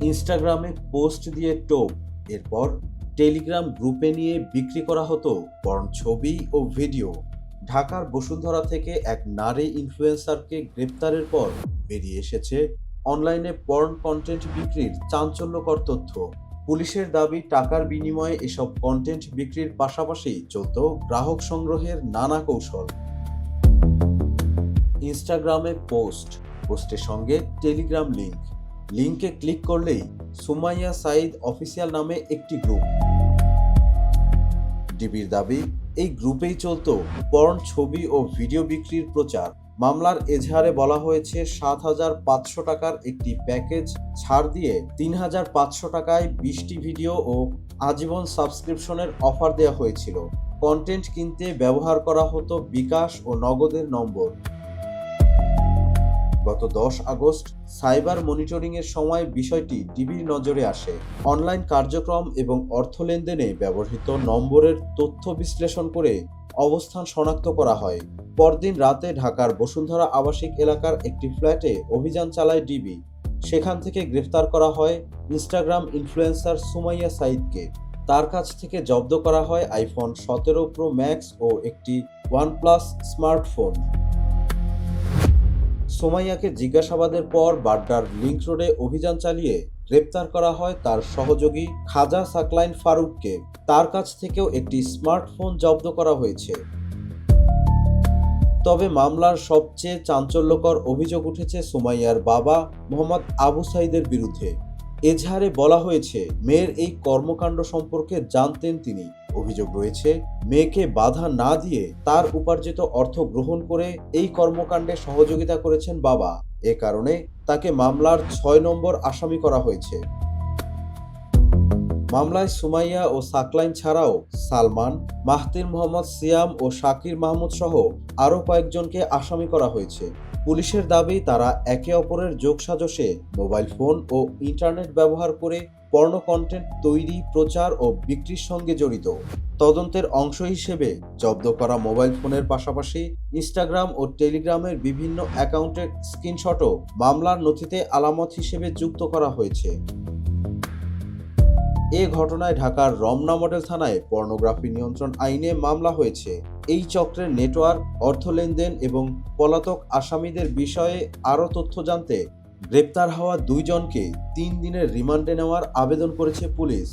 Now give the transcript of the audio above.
ইনস্টাগ্রামে পোস্ট দিয়ে টোপ, এরপর টেলিগ্রাম গ্রুপে নিয়ে বিক্রি করা হতো পর্ন ছবি ও ভিডিও। ঢাকার বসুন্ধরা থেকে এক নারী ইনফ্লুয়েন্সারকে গ্রেপ্তারের পর বেরিয়ে এসেছে অনলাইনে পর্ন কন্টেন্ট বিক্রির চাঞ্চল্যকর তথ্য। পুলিশের দাবি, টাকার বিনিময়ে এসব কন্টেন্ট বিক্রির পাশাপাশি চলত গ্রাহক সংগ্রহের নানা কৌশল। ইনস্টাগ্রামে পোস্টের সঙ্গে টেলিগ্রাম লিংকে ক্লিক করলেই সুমাইয়া সাঈদ অফিসিয়াল নামে একটি গ্রুপ। ডিবির দাবি, এই গ্রুপেই চলত পর্ন ছবি ও ভিডিও বিক্রির প্রচার। মামলার এজাহারে বলা হয়েছে ৭,৫০০ টাকার একটি প্যাকেজ ছাড় দিয়ে ৩,৫০০ টাকায় ২০টি ভিডিও ও আজীবন সাবস্ক্রিপশনের অফার দেওয়া হয়েছিল। কন্টেন্ট কিনতে ব্যবহার করা হতো বিকাশ ও নগদের নম্বর। গত ১০ আগস্ট সাইবার মনিটরিংয়ের সময় বিষয়টি ডিবির নজরে আসে। অনলাইন কার্যক্রম এবং অর্থ লেনদেনে ব্যবহৃত নম্বরের তথ্য বিশ্লেষণ করে অবস্থান শনাক্ত করা হয়। পরদিন রাতে ঢাকার বসুন্ধরা আবাসিক এলাকার একটি ফ্ল্যাটে অভিযান চালায় ডিবি। সেখান থেকে গ্রেফতার করা হয় ইনস্টাগ্রাম ইনফ্লুয়েন্সার সুমাইয়া সাঈদকে। তার কাছ থেকে জব্দ করা হয় আইফোন ১৭ প্রো ম্যাক্স ও একটি ওয়ানপ্লাস স্মার্টফোন। সুমাইয়াকে জিজ্ঞাসাবাদের পর বাড্ডার লিংক রোডে অভিযান চালিয়ে গ্রেপ্তার করা হয় তার সহযোগী খাজা সাকলাইন ফারুককে। তার কাছ থেকেও একটি স্মার্টফোন জব্দ করা হয়েছে। তবে মামলার সবচেয়ে চাঞ্চল্যকর অভিযোগ উঠেছে সুমাইয়ার বাবা মোহাম্মদ আবু সাঈদের বিরুদ্ধে। এজাহারে বলা হয়েছে, মেয়ের এই কর্মকাণ্ড সম্পর্কে জানতেন তিনি। অভিযোগ রয়েছে, মেয়েকে বাধা না দিয়ে তার উপার্জিত অর্থ গ্রহণ করে এই কর্মকাণ্ডে সহযোগিতা করেছেন বাবা। এ কারণে তাকে মামলার ৬ নম্বর আসামি করা হয়েছে। মামলায় সুমাইয়া ও সাকলাইন ছাড়াও সালমান, মাহতির মোহাম্মদ সিয়াম ও শাকির মাহমুদ সহ আরও কয়েকজনকে আসামি করা হয়েছে। পুলিশের দাবি, তারা একে অপরের যোগসাজশে মোবাইল ফোন ও ইন্টারনেট ব্যবহার করে পর্ন কন্টেন্ট তৈরি, প্রচার ও বিক্রির সঙ্গে জড়িত। তদন্তের অংশ হিসেবে জব্দ করা মোবাইল ফোনের পাশাপাশি ইনস্টাগ্রাম ও টেলিগ্রামের বিভিন্ন অ্যাকাউন্টের স্ক্রিনশটও মামলার নথিতে আলামত হিসেবে যুক্ত করা হয়েছে। এ ঘটনায় ঢাকার রমনা মডেল থানায় পর্নোগ্রাফি নিয়ন্ত্রণ আইনে মামলা হয়েছে। এই চক্রের নেটওয়ার্ক, অর্থ লেনদেন এবং পলাতক আসামিদের বিষয়ে আরও তথ্য জানতে গ্রেপ্তার হওয়া ২ জনকে ৩ দিনের রিমান্ডে নেওয়ার আবেদন করেছে পুলিশ।